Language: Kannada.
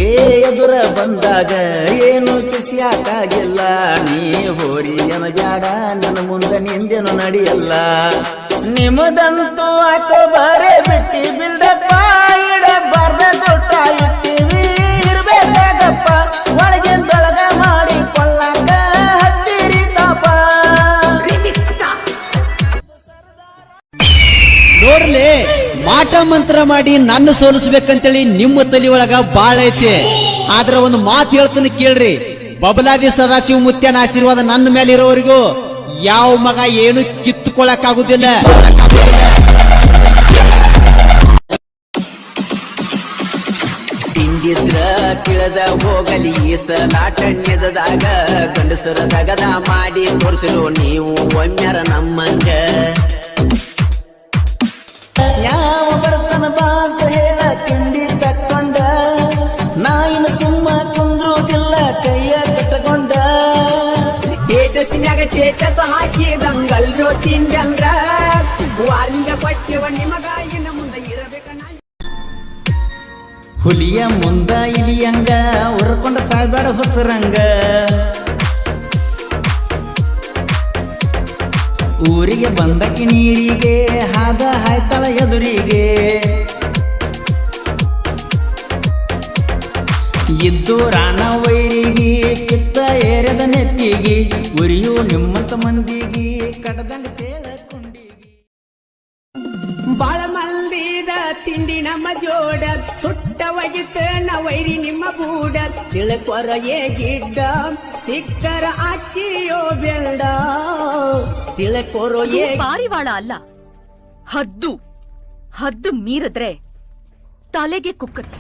ಎದುರ ಬಂದಾಗ ಏನು ಕಿಸಿಯಾಕಾಗಿಲ್ಲ. ನೀ ಹೋರಿ ಏನ ಬ್ಯಾಡ ನನ್ನ ಮುಂದೆ ನಿಂದೇನು ನಡೆಯಲ್ಲ. ನಿಮ್ಮದಂತೂ ಆಕೋ ಬರೇ ಬಿಟ್ಟಿ ಬಿಲ್ಡಪ್ಪ ಇಡಬಾರ್ದ ದೊಡ್ಡ ಇಟ್ಟಿವಿ ಇರ್ಬೇಕಾಗಪ್ಪ ಒಳಗಿಂದೊಳಗ ಮಾಡಿ ಕೊಳ್ಳಾಕ ಹತ್ತಿರಿ ತಾಪ. ನೋಡ್ಲಿ ಮಾಟ ಮಂತ್ರ ಮಾಡಿ ನನ್ನ ಸೋಲಿಸ್ಬೇಕಂತೇಳಿ ನಿಮ್ಮ ತಲೆ ಒಳಗ ಬಾಳ ಐತಿ. ಆದ್ರ ಒಂದು ಮಾತು ಹೇಳ್ತಾನೆ ಕೇಳ್ರಿ, ಬಬಲಾದಿ ಸದಾಶಿವ ಮುತ್ಯನ ಆಶೀರ್ವಾದ ನನ್ನ ಮೇಲೆ ಇರೋವರೆಗೂ ಯಾವ ಮಗ ಏನು ಕಿತ್ತುಕೊಳ್ಳಕ್ ಆಗುದಿಲ್ಲ. ತಿಂದಿದ್ರ ತಿಳದ ಹೋಗಲಿ ಸಲಾಟ ನೆಜದಾಗ ಗಂಡಸರ ದಗದ ಮಾಡಿ ತೋರಿಸಿರು ನೀವು ಒಮ್ಮೆರ ನಮ್ಮಂಗ. ಯಾವ ಬರ್ತನ ಬಾ ಅಂತ ಹೇಳ ತಿಂಡಿ ತಕ್ಕೊಂಡ ನಾಯಿನ ಸುಮ್ಮ ಕುಂದ್ರುದಿಲ್ಲ ಕೈಯ ಕಟ್ಟಕೊಂಡ. ಸ್ಟೇಟಸ್ನ್ಯಾಗ ಸ್ಟೇಟಸ್ ಹಾಕಿದಂಗಲ್ ತಿಂದಂದ್ರ ವಾರಿಂದ ಕೊಟ್ಟಿವ ನಿಮಗ ಇನ್ನ ಮುಂದೆ ಇರಬೇಕ. ಹುಲಿಯ ಮುಂದ ಇಲಿಯಂಗ ಉರ್ಕೊಂಡ ಸಾಯ್ಬೇಡ ಹೊಸರಂಗ. ಊರಿಗೆ ಬಂದ ಕಿಣೀರಿಗೆ ಹಾದ ಹಾಯ್ತಾಳ ಎದುರಿಗೆ. ಇದ್ದು ರಾಣ ವೈರಿಗೆ ಕಿತ್ತ ಏರದ ನೆತ್ತಿಗೆ ಉರಿಯು ನಿಮ್ಮಂತ ಮಂದಿಗೆ ಕಡದಂಗ ಚೇಳ ಕೊಂಡಿಗೆ. ಬಾಳ ಮಂದಿದ ತಿಂಡಿ ನಮ್ಮ ಜೋಡ ಸುಟ್ಟ ಒಗಿತ ವೈರಿ ನಿಮ್ಮ ಬೂಡ. ತಿಳ್ಕೊರ ಏ ಗಿಡ್ಡ ಸಿಕ್ಕರ ಅಚ್ಚಿಯೋ ಬೆಳ್ಡ. ತಿಳ್ಕೊರೋ ಏ ಪಾರಿವಾಳ ಅಲ್ಲ, ಹದ್ದು. ಹದ್ದು ಮೀರಿದ್ರೆ ತಲೆಗೆ ಕುಕ್ಕತ್ತೆ.